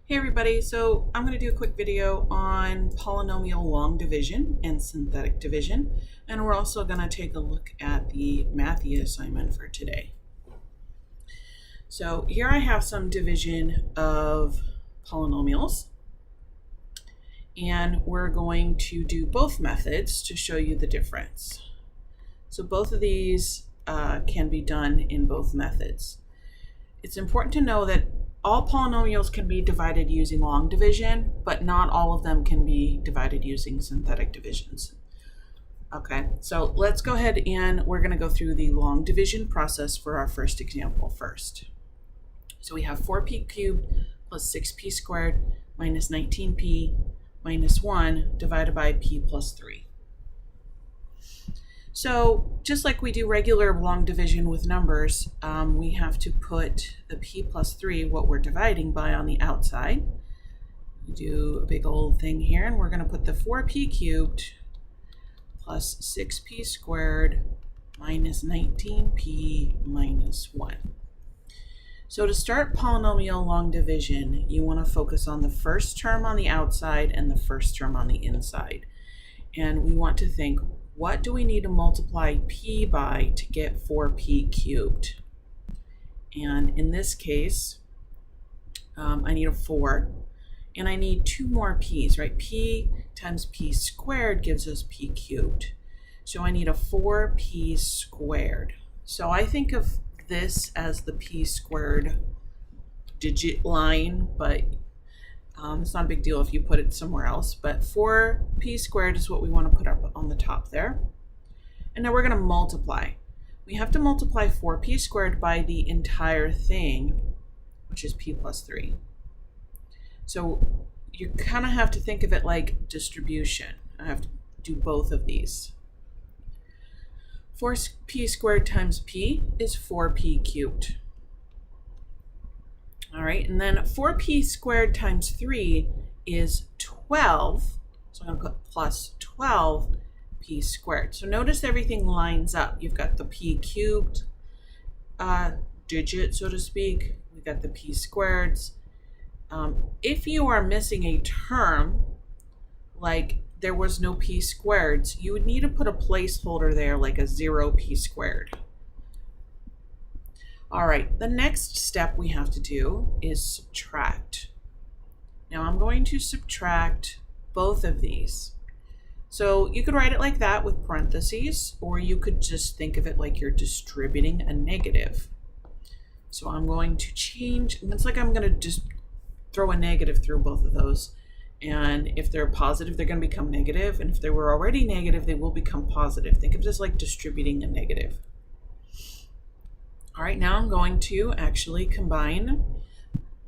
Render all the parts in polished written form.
Hey everybody, so I'm going to do a quick video on polynomial long division and synthetic division, and we're also going to take a look at the mathy assignment for today. So here I have some division of polynomials, and we're going to do both methods to show you the difference. So both of these can be done in both methods. It's important to know that all polynomials can be divided using long division, but not all of them can be divided using synthetic divisions. Okay, so let's go ahead and we're going to go through the long division process for our first example first. So we have 4p cubed plus 6p squared minus 19p minus 1 divided by p plus 3. So just like we do regular long division with numbers, we have to put the p plus 3, what we're dividing by, on the outside. We do a big old thing here, and we're going to put the 4p cubed plus 6p squared minus 19p minus 1. So to start polynomial long division, you want to focus on the first term on the outside and the first term on the inside. And we want to think, what do we need to multiply p by to get 4p cubed? And in this case, I need a 4, and I need 2 more p's, right? P times p squared gives us p cubed. So I need a 4p squared. So I think of this as the p squared digit line, but it's not a big deal if you put it somewhere else, but 4p squared is what we want to put up on the top there. And now we're going to multiply. We have to multiply 4p squared by the entire thing, which is p plus 3. So you kind of have to think of it like distribution. I have to do both of these. 4p squared times p is 4p cubed. All right, and then 4p squared times 3 is 12. So I'm going to put plus 12p squared. So notice everything lines up. You've got the p cubed digit, so to speak. We've got the p squareds. If you are missing a term, like there was no p squareds, you would need to put a placeholder there, like a 0p squared. All right, the next step we have to do is subtract. Now I'm going to subtract both of these. So you could write it like that with parentheses, or you could just think of it like you're distributing a negative. So I'm going to change, it's like I'm going to just throw a negative through both of those. And if they're positive, they're going to become negative. And if they were already negative, they will become positive. Think of it as like distributing a negative. All right, now I'm going to actually combine.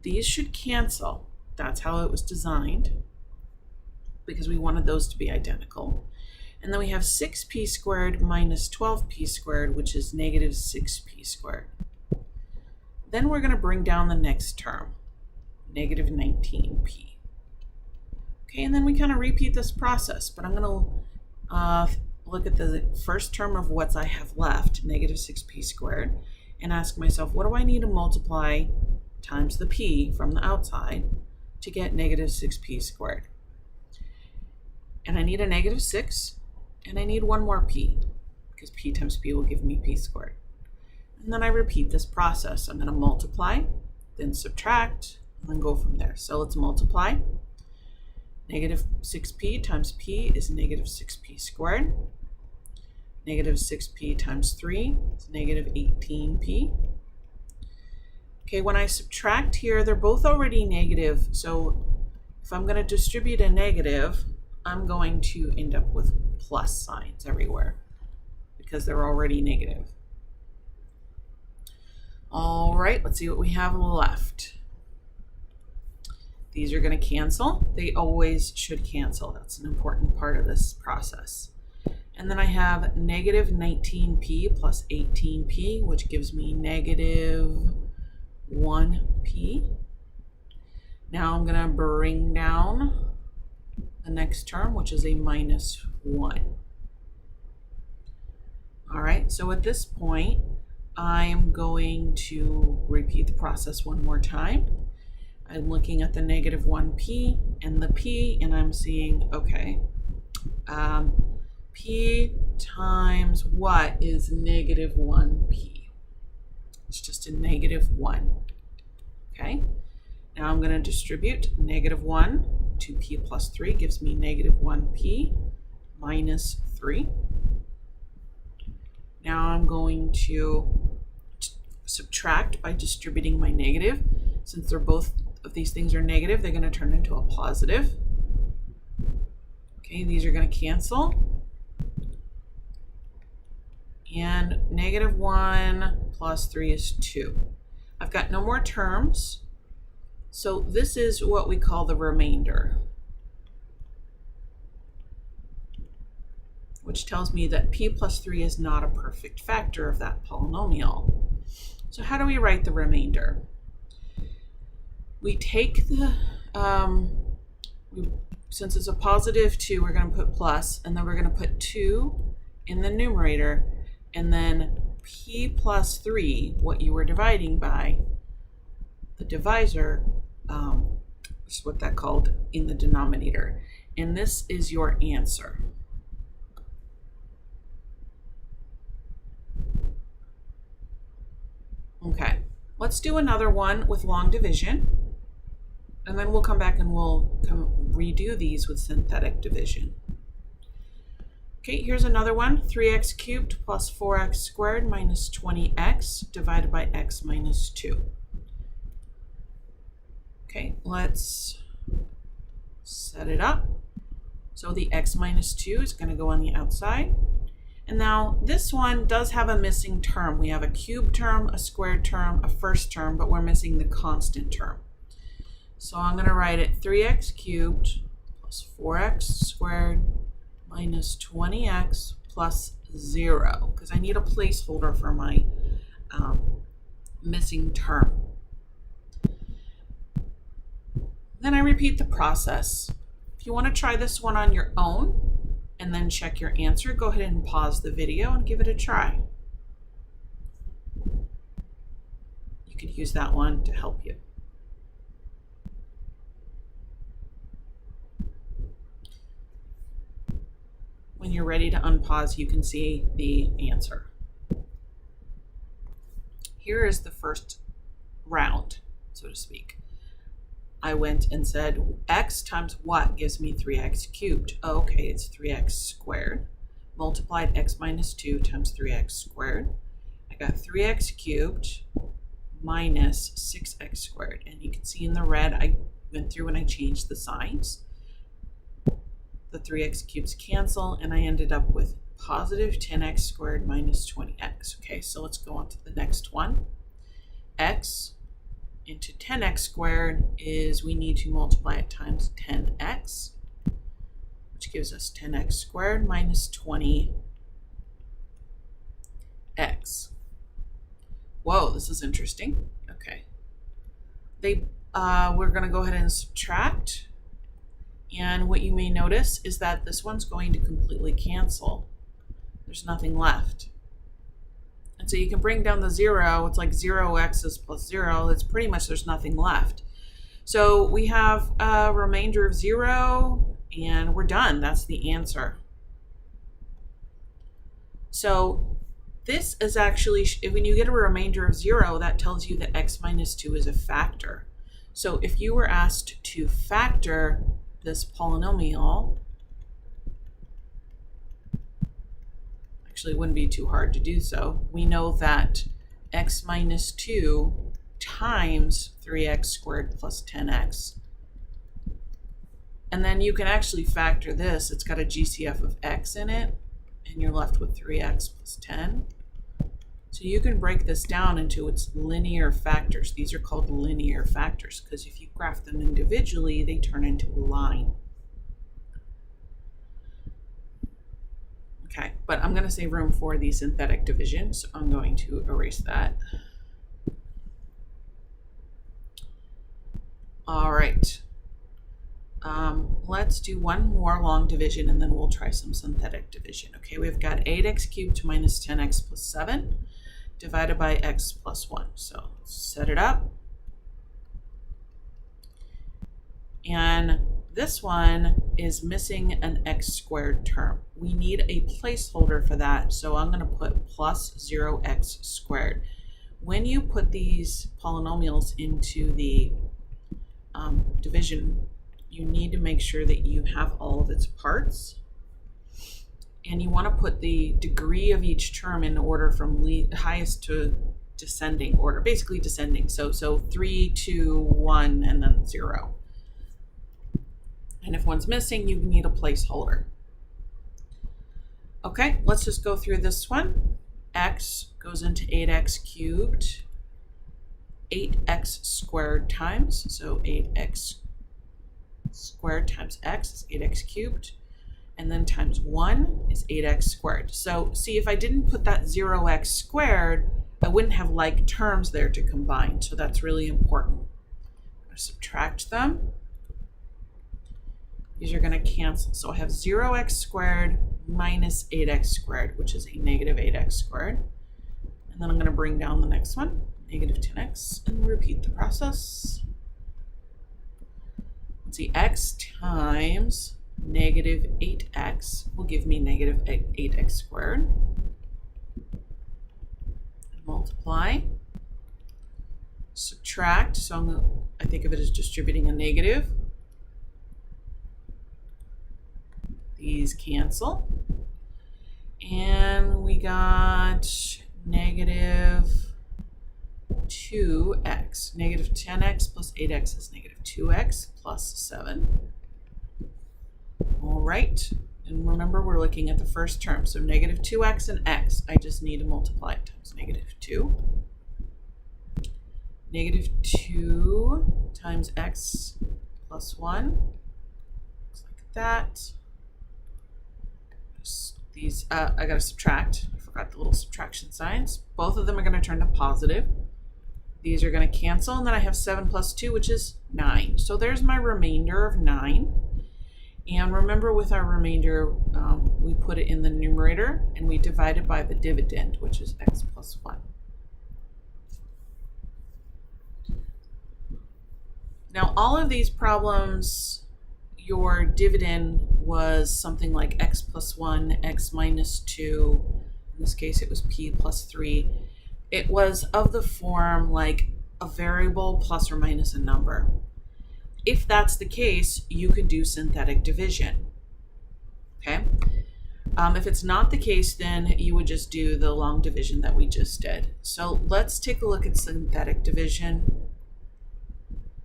These should cancel. That's how it was designed, because we wanted those to be identical. And then we have 6p squared minus 12p squared, which is negative 6p squared. Then we're going to bring down the next term, negative 19p. Okay, and then we kind of repeat this process, but I'm going to look at the first term of what I have left, negative 6p squared, and ask myself, what do I need to multiply times the p from the outside to get negative 6p squared? And I need a negative 6, and I need one more p, because p times p will give me p squared. And then I repeat this process. I'm going to multiply, then subtract, and then go from there. So let's multiply. Negative 6p times p is negative 6p squared. Negative 6p times 3 is negative 18p. Okay, when I subtract here, they're both already negative. So if I'm going to distribute a negative, I'm going to end up with plus signs everywhere because they're already negative. All right, let's see what we have left. These are going to cancel. They always should cancel. That's an important part of this process. And then I have negative 19p plus 18p, which gives me negative 1p. Now I'm going to bring down the next term, which is a minus 1. All right, so at this point, I'm going to repeat the process one more time. I'm looking at the negative 1p and the p, and I'm seeing, okay, p times what is negative 1p? It's just a negative 1. Okay, now I'm going to distribute negative 1 to p plus 3 gives me negative 1p minus 3. Now I'm going to subtract by distributing my negative. Since they're both of these things are negative, they're going to turn into a positive. Okay, these are going to cancel. And negative 1 plus 3 is 2. I've got no more terms. So this is what we call the remainder, which tells me that p plus 3 is not a perfect factor of that polynomial. So how do we write the remainder? We take the, since it's a positive 2, we're going to put plus, and then we're going to put 2 in the numerator, and then p plus 3, what you were dividing by, the divisor, is what that called in the denominator. And this is your answer. Okay, let's do another one with long division, and then we'll come back and we'll redo these with synthetic division. Okay, here's another one, 3x cubed plus 4x squared minus 20x divided by x minus 2. Okay, let's set it up. So the x minus 2 is going to go on the outside. And now this one does have a missing term. We have a cubed term, a squared term, a first term, but we're missing the constant term. So I'm going to write it 3x cubed plus 4x squared minus 20x plus 0, because I need a placeholder for my missing term. Then I repeat the process. If you want to try this one on your own and then check your answer, go ahead and pause the video and give it a try. You could use that one to help you. When you're ready to unpause, you can see the answer. Here is the first round, so to speak. I went and said x times what gives me 3x cubed? Oh, okay, it's 3x squared. Multiplied x minus 2 times 3x squared. I got 3x cubed minus 6x squared. And you can see in the red, I went through and I changed the signs. The 3x cubes cancel, and I ended up with positive 10x squared minus 20x. Okay, so let's go on to the next one. X into 10x squared is, we need to multiply it times 10x, which gives us 10x squared minus 20x. Whoa, this is interesting. Okay. We're going to go ahead and subtract. And what you may notice is that this one's going to completely cancel. There's nothing left. And so you can bring down the 0. It's like 0x's plus 0. It's pretty much there's nothing left. So we have a remainder of 0, and we're done. That's the answer. So this is actually, when you get a remainder of 0, that tells you that x minus 2 is a factor. So if you were asked to factor this polynomial, actually it wouldn't be too hard to do so. We know that x minus 2 times 3x squared plus 10x. And then you can actually factor this. It's got a GCF of x in it, and you're left with 3x plus 10. So you can break this down into its linear factors. These are called linear factors because if you graph them individually, they turn into a line. Okay, but I'm going to save room for the synthetic division, so I'm going to erase that. All right. Let's do one more long division and then we'll try some synthetic division. Okay, we've got 8x cubed minus 10x plus 7 divided by x plus 1. So let's set it up. And this one is missing an x squared term. We need a placeholder for that, so I'm going to put plus 0x squared. When you put these polynomials into the division, you need to make sure that you have all of its parts. And you want to put the degree of each term in order from highest to descending order, basically descending. So 3, 2, 1, and then 0. And if one's missing, you need a placeholder. Okay, let's just go through this one. X goes into 8x cubed, 8x squared times, so 8x squared times x is 8x cubed, and then times 1 is 8x squared. So see, if I didn't put that 0x squared, I wouldn't have like terms there to combine, so that's really important. I'm going to subtract them. These are going to cancel. So I have 0x squared minus 8x squared, which is a negative 8x squared. And then I'm going to bring down the next one, negative 10x, and repeat the process. Let's see, x times negative 8x will give me negative 8x squared. Multiply. Subtract. So I think of it as distributing a negative. These cancel. And we got negative 2x. Negative 10x plus 8x is negative 2x plus 7. All right. And remember, we're looking at the first term. So negative 2x and x. I just need to multiply it times negative 2. Negative 2 times x plus 1. Looks like that. These, I got to subtract. I forgot the little subtraction signs. Both of them are going to turn to positive. These are going to cancel, and then I have 7 plus 2, which is 9. So there's my remainder of 9. And remember, with our remainder, we put it in the numerator, and we divide it by the dividend, which is x plus 1. Now, all of these problems, your dividend was something like x plus 1, x minus 2. In this case, it was p plus 3. It was of the form like a variable plus or minus a number. If that's the case, you can do synthetic division. Okay? If it's not the case, then you would just do the long division that we just did. So let's take a look at synthetic division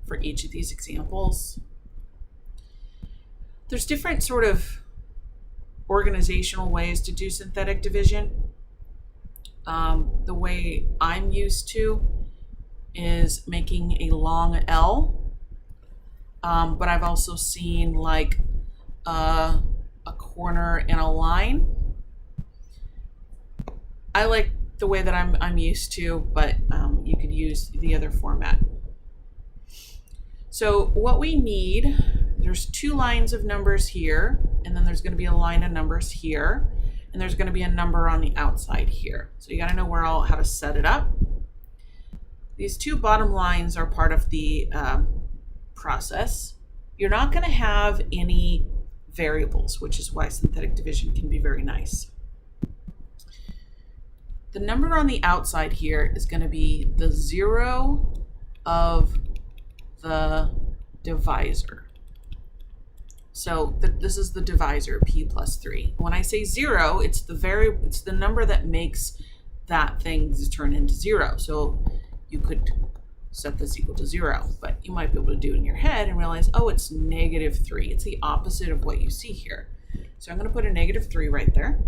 for each of these examples. There's different sort of organizational ways to do synthetic division. The way I'm used to is making a long L, but I've also seen like a corner and a line. I like the way that I'm used to, but you could use the other format. So what we need, there's 2 lines of numbers here, and then there's going to be a line of numbers here, and there's going to be a number on the outside here. So you got to know how to set it up. These 2 bottom lines are part of the process. You're not going to have any variables, which is why synthetic division can be very nice. The number on the outside here is going to be the 0 of the divisor. So this is the divisor, p plus 3. When I say 0, it's the number that makes that thing turn into 0. So you could set this equal to 0, but you might be able to do it in your head and realize, oh, it's negative 3. It's the opposite of what you see here. So I'm going to put a negative 3 right there.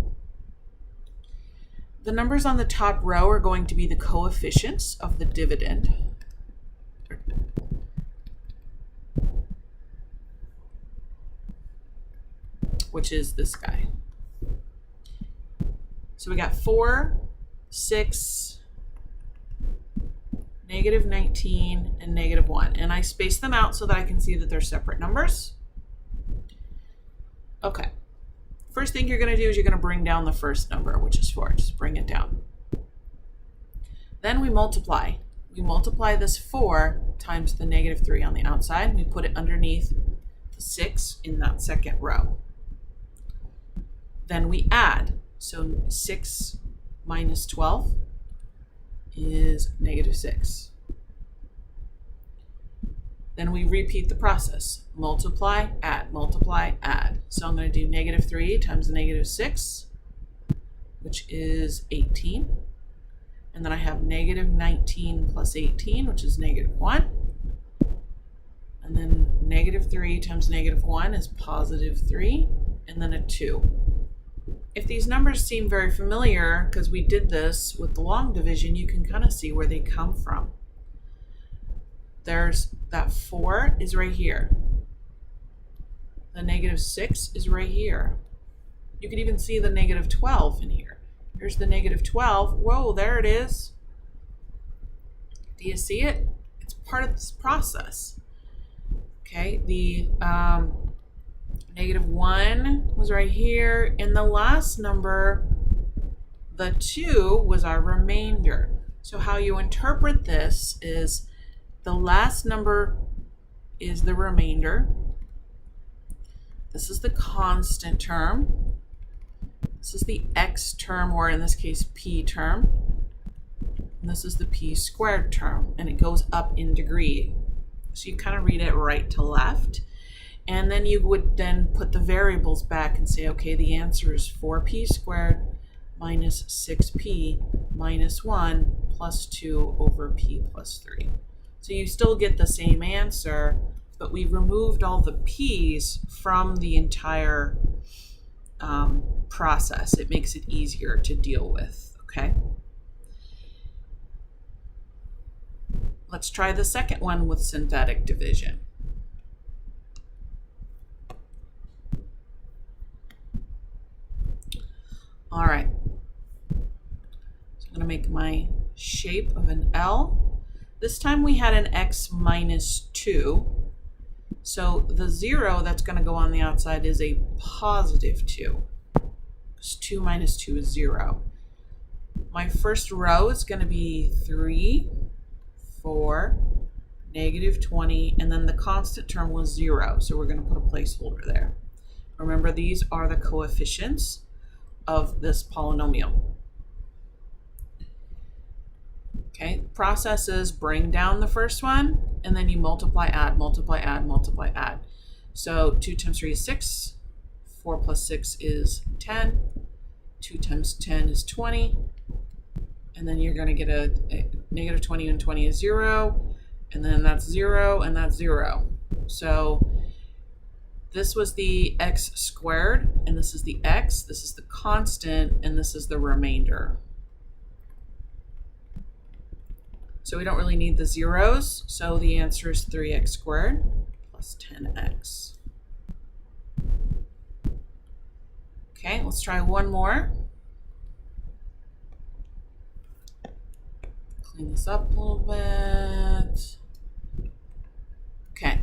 The numbers on the top row are going to be the coefficients of the dividend. Which is this guy. So we got 4, 6, negative 19, and negative 1. And I space them out so that I can see that they're separate numbers. Okay. First thing you're going to do is you're going to bring down the first number, which is 4. Just bring it down. Then we multiply. we multiply this 4 times the negative 3 on the outside. We put it underneath the 6 in that second row. Then we add. So 6 minus 12 is negative 6. Then we repeat the process. Multiply, add, multiply, add. So I'm going to do negative 3 times negative 6, which is 18. And then I have negative 19 plus 18, which is negative 1. And then negative 3 times negative 1 is positive 3, and then a 2. If these numbers seem very familiar, because we did this with the long division, you can kind of see where they come from. There's that 4 is right here. The negative 6 is right here. You can even see the negative 12 in here. Here's the negative 12. Whoa, there it is. Do you see it? It's part of this process. Okay, the negative 1 was right here. And the last number, the 2, was our remainder. So how you interpret this is the last number is the remainder. This is the constant term. This is the x term, or in this case, p term. And this is the p squared term, and it goes up in degree. So you kind of read it right to left. And then you would then put the variables back and say, okay, the answer is 4p squared minus 6p minus 1 plus 2 over p plus 3. So you still get the same answer, but we removed all the p's from the entire process. It makes it easier to deal with, okay? Let's try the second one with synthetic division. All right, so I'm going to make my shape of an L. This time we had an x minus 2. So the 0 that's going to go on the outside is a positive 2. Because 2 minus 2 is 0. My first row is going to be 3, 4, negative 20, and then the constant term was 0. So we're going to put a placeholder there. Remember, these are the coefficients of this polynomial. Okay, process is bring down the first one, and then you multiply, add, multiply, add, multiply, add. So 2 times 3 is 6, 4 plus 6 is 10, 2 times 10 is 20, and then you're going to get a negative 20, and 20 is 0, and then that's 0, and that's 0. So this was the x squared, and this is the x, this is the constant, and this is the remainder. So we don't really need the zeros, so the answer is 3x squared plus 10x. Okay, let's try one more. Clean this up a little bit. Okay.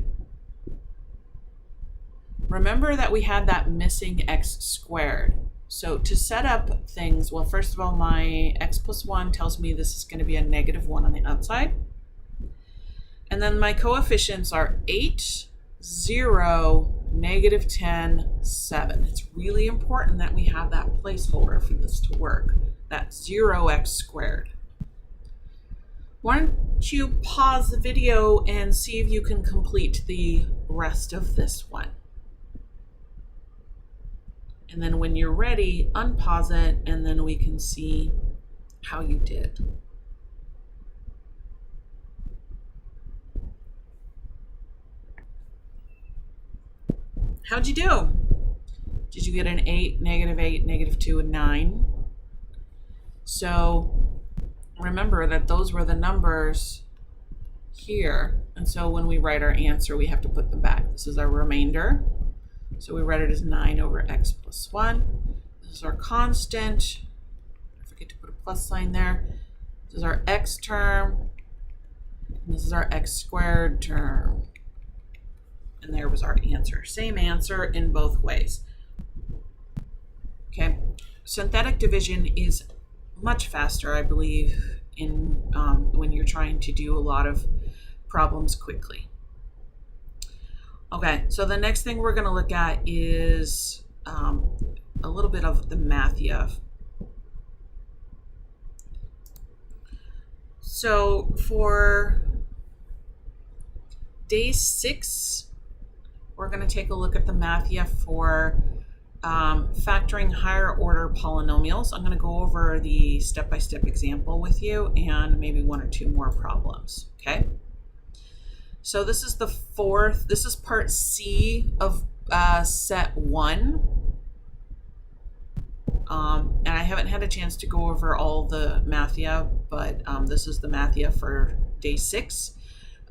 Remember that we had that missing x squared. So to set up things, well, first of all, my x plus 1 tells me this is going to be a negative 1 on the outside. And then my coefficients are 8, 0, negative 10, 7. It's really important that we have that placeholder for this to work. That's 0x squared. Why don't you pause the video and see if you can complete the rest of this one. And then when you're ready, unpause it, and then we can see how you did. How'd you do? Did you get an 8, negative 2, and 9? So remember that those were the numbers here. And so when we write our answer, we have to put them back. This is our remainder. So we write it as 9 over x plus 1. This is our constant. I forget to put a plus sign there. This is our x term. And this is our x squared term. And there was our answer. Same answer in both ways. Okay, synthetic division is much faster, I believe. when you're trying to do a lot of problems quickly. Okay, so the next thing we're going to look at is a little bit of the mathia. So for day 6, we're going to take a look at the mathia for factoring higher order polynomials. I'm going to go over the step-by-step example with you and maybe 1 or 2 more problems, okay? So this is this is part C of set 1. And I haven't had a chance to go over all the mathia, but this is the mathia for day 6.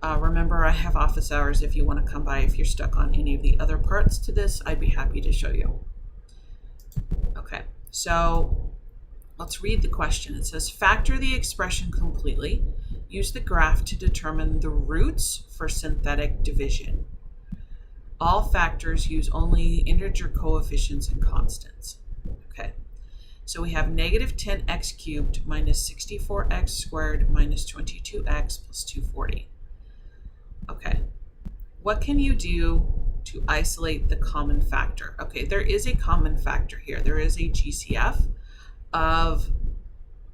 Remember, I have office hours if you want to come by. If you're stuck on any of the other parts to this, I'd be happy to show you. Okay, so let's read the question. It says, factor the expression completely. Use the graph to determine the roots for synthetic division. All factors use only integer coefficients and constants. Okay, so we have negative 10x cubed minus 64x squared minus 22x plus 240. Okay, what can you do to isolate the common factor? Okay, there is a common factor here. There is a GCF of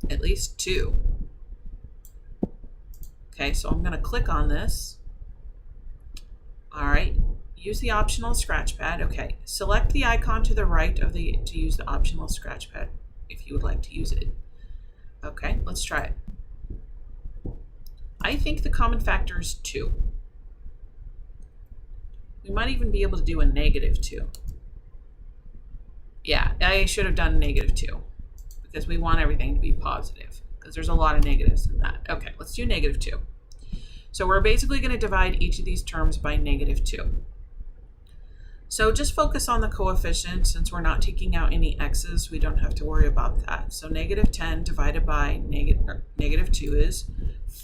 at least 2. Okay, so I'm going to click on this. All right, use the optional scratch pad. Okay, select the icon to the right of to use the optional scratch pad if you would like to use it. Okay, let's try it. I think the common factor is 2. We might even be able to do a negative 2. Yeah, I should have done negative 2 because we want everything to be positive because there's a lot of negatives in that. Okay, let's do negative 2. So we're basically going to divide each of these terms by negative 2. So just focus on the coefficient. Since we're not taking out any x's, we don't have to worry about that. So negative 10 divided by negative 2 is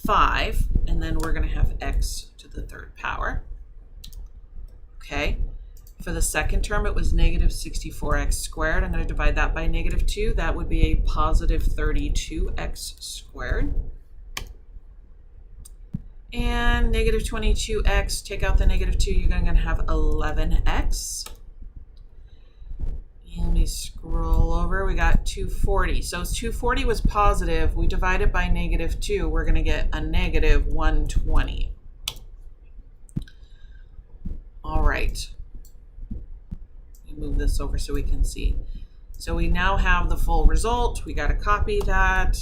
5, and then we're going to have x to the 3rd power. Okay, for the second term, it was negative 64x squared. I'm going to divide that by negative 2. That would be a positive 32x squared. And negative 22x, take out the negative 2, you're going to have 11x. Let me scroll over. We got 240. So 240 was positive. We divide it by negative 2. We're going to get a negative 120. All right. Let me move this over so we can see. So we now have the full result. We got to copy that.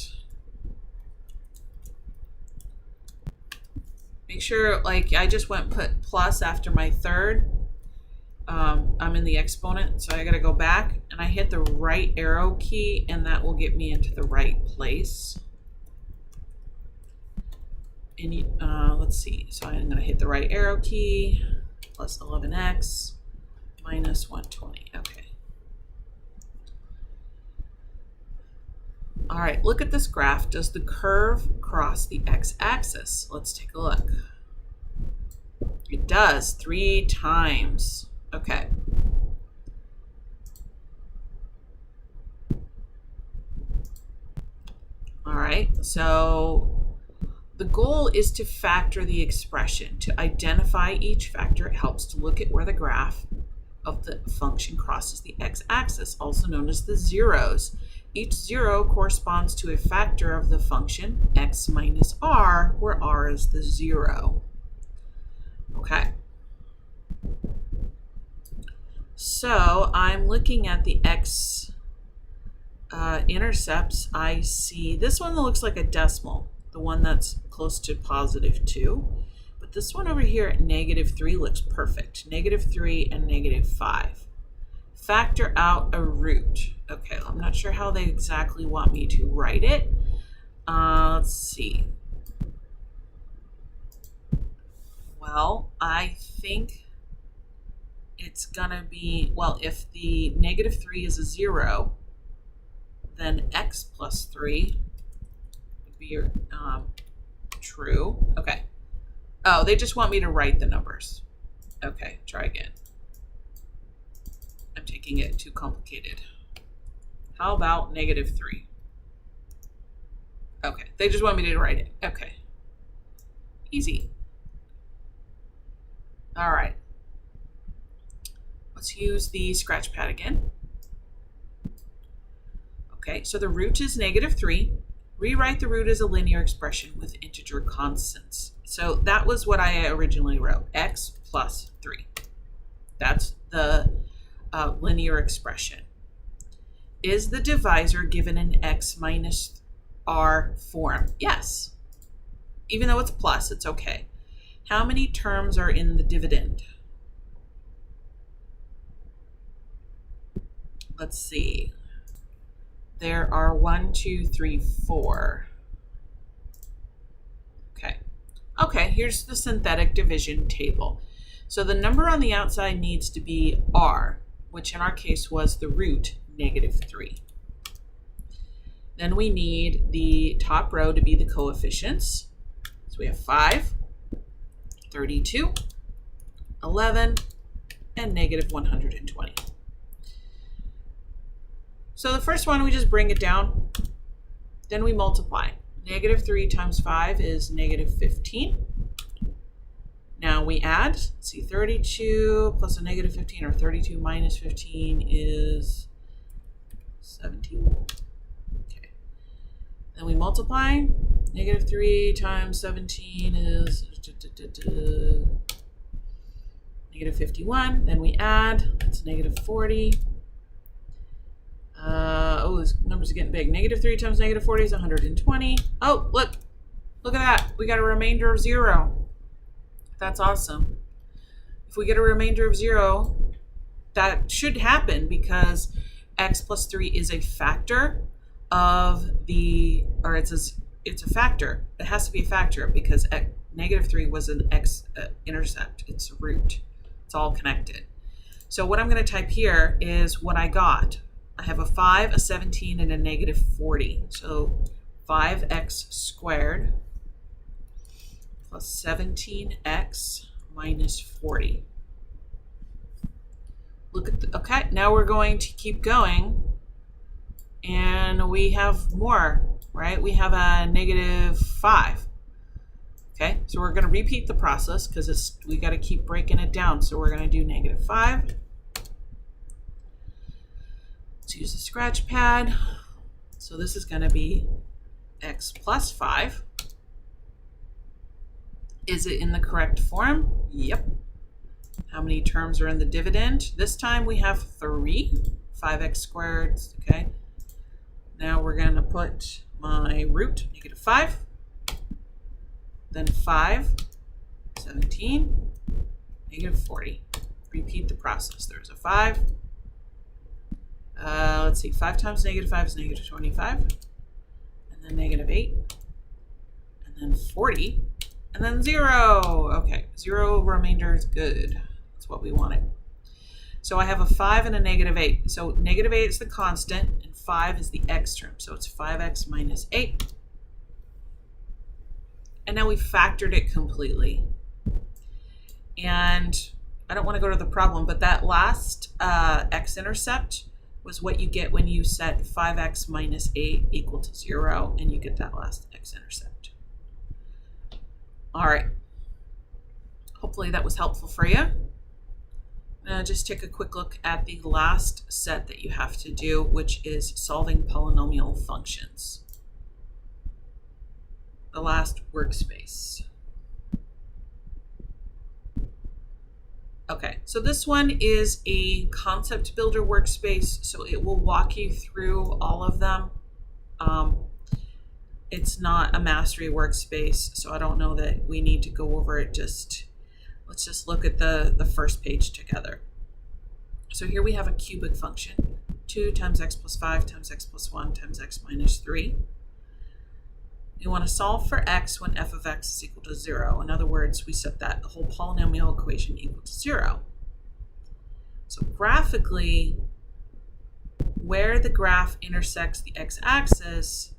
Make sure, like, I just put plus after my 3rd. I'm in the exponent, so I got to go back and I hit the right arrow key, and that will get me into the right place. And let's see. So I'm going to hit the right arrow key, plus 11x minus 120. Okay. All right, look at this graph. Does the curve cross the x-axis? Let's take a look. It does, 3 times. Okay. All right, so the goal is to factor the expression. To identify each factor, it helps to look at where the graph of the function crosses the x-axis, also known as the zeros. Each 0 corresponds to a factor of the function x minus r, where r is the 0. Okay. So I'm looking at the x intercepts. I see this one that looks like a decimal, the one that's close to positive 2. But this one over here at negative 3 looks perfect. Negative 3 and negative 5. Factor out a root. Okay, I'm not sure how they exactly want me to write it. Let's see. Well, I think it's gonna be, well, if the negative 3 is a 0, then x plus 3 would be true. Okay. Oh, they just want me to write the numbers. Okay, try again. I'm taking it too complicated. How about negative 3? Okay, they just want me to write it. Okay. Easy. All right. Let's use the scratch pad again. Okay, so the root is -3. Rewrite the root as a linear expression with integer constants. So that was what I originally wrote, x plus 3. That's the linear expression. Is the divisor given in x minus r form? Yes. Even though it's plus, it's okay. How many terms are in the dividend? Let's see. There are 1, 2, 3, 4. Okay. Okay, here's the synthetic division table. So the number on the outside needs to be r, which in our case was the root -3. Then we need the top row to be the coefficients. So we have 5, 32, 11, and -120. So the first one, we just bring it down. Then we multiply. -3 times 5 is -15. Now we add, let's see, 32 plus a -15, or 32 minus 15 is 17. Okay. Then we multiply. -3 times 17 is -51. Then we add, that's -40. Oh, this numbers are getting big. -3 times -40 is 120. Oh, look at that. We got a remainder of 0. That's awesome. If we get a remainder of 0, that should happen because x plus 3 is a factor of the, or it's a factor. It has to be a factor because -3 was an x intercept. It's a root. It's all connected. So what I'm going to type here is what I got. I have a 5, a 17, and a -40. So 5x squared plus 17x minus 40. Look at the, okay, now we're going to keep going. And we have more, right? We have a -5. Okay, so we're going to repeat the process because we got to keep breaking it down. So we're going to do -5. Let's use the scratch pad. So this is going to be x plus 5. Is it in the correct form? Yep. How many terms are in the dividend? This time we have 3. 5x squared, okay. Now we're going to put my root, -5. Then 5, 17, -40. Repeat the process. There's a 5. Let's see, 5 times -5 is -25. And then -8. And then 40. And then 0. Okay, 0 remainder is good. That's what we wanted. So I have a 5 and a -8. So -8 is the constant, and 5 is the x term. So it's 5x minus 8. And now we factored it completely. And I don't want to go to the problem, but that last x-intercept was what you get when you set 5x minus 8 equal to 0, and you get that last x-intercept. All right. Hopefully that was helpful for you. Just take a quick look at the last set that you have to do, which is solving polynomial functions. The last workspace. Okay, so this one is a concept builder workspace, so it will walk you through all of them. It's not a mastery workspace, so I don't know that we need to go over it. Let's just look at the first page together. So here we have a cubic function, 2 times x plus 5 times x plus 1 times x minus 3. You want to solve for x when f of x is equal to 0. In other words, we set that whole polynomial equation equal to 0. So graphically, where the graph intersects the x-axis,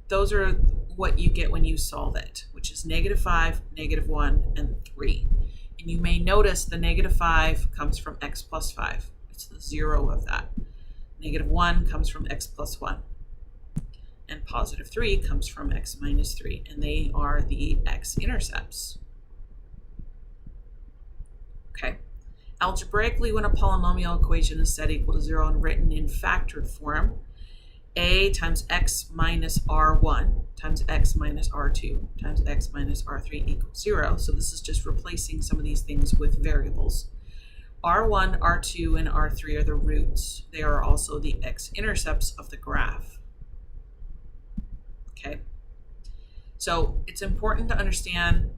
those are what you get when you solve it, which is -5, -1, and 3. And you may notice the -5 comes from x plus 5. It's the 0 of that. -1 comes from x plus 1. and positive 3 comes from x minus 3, and they are the x-intercepts. Okay. Algebraically, when a polynomial equation is set equal to 0 and written in factored form, a times x minus r1 times x minus r2 times x minus r3 equals 0. So this is just replacing some of these things with variables. R1, R2, and R3 are the roots. They are also the x-intercepts of the graph. Okay. So it's important to understand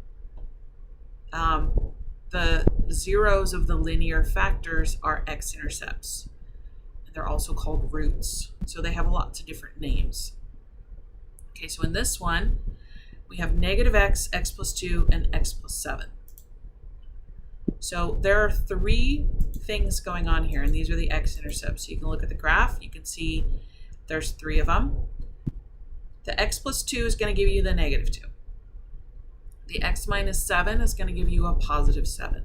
the zeros of the linear factors are x-intercepts. They're also called roots. So they have lots of different names. Okay, so in this one, we have negative x, x plus 2, and x plus 7. So there are 3 things going on here, and these are the x-intercepts. So you can look at the graph. You can see there's 3 of them. The x plus 2 is going to give you the negative 2. The x minus 7 is going to give you a positive 7.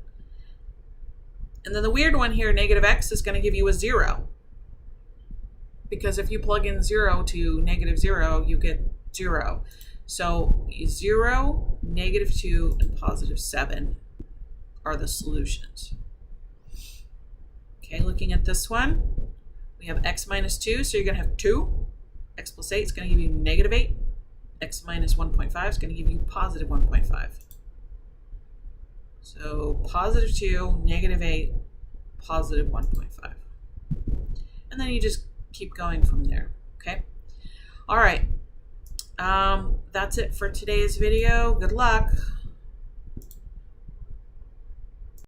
And then the weird one here, negative x, is going to give you a 0. Because if you plug in 0 to negative 0, you get 0. So 0, negative 2, and positive 7 are the solutions. Okay, looking at this one, we have x minus 2, so you're going to have 2. X plus 8 is going to give you negative 8. X minus 1.5 is going to give you positive 1.5. So positive 2, negative 8, positive 1.5. And then you just keep going from there, okay? All right. That's it for today's video. Good luck.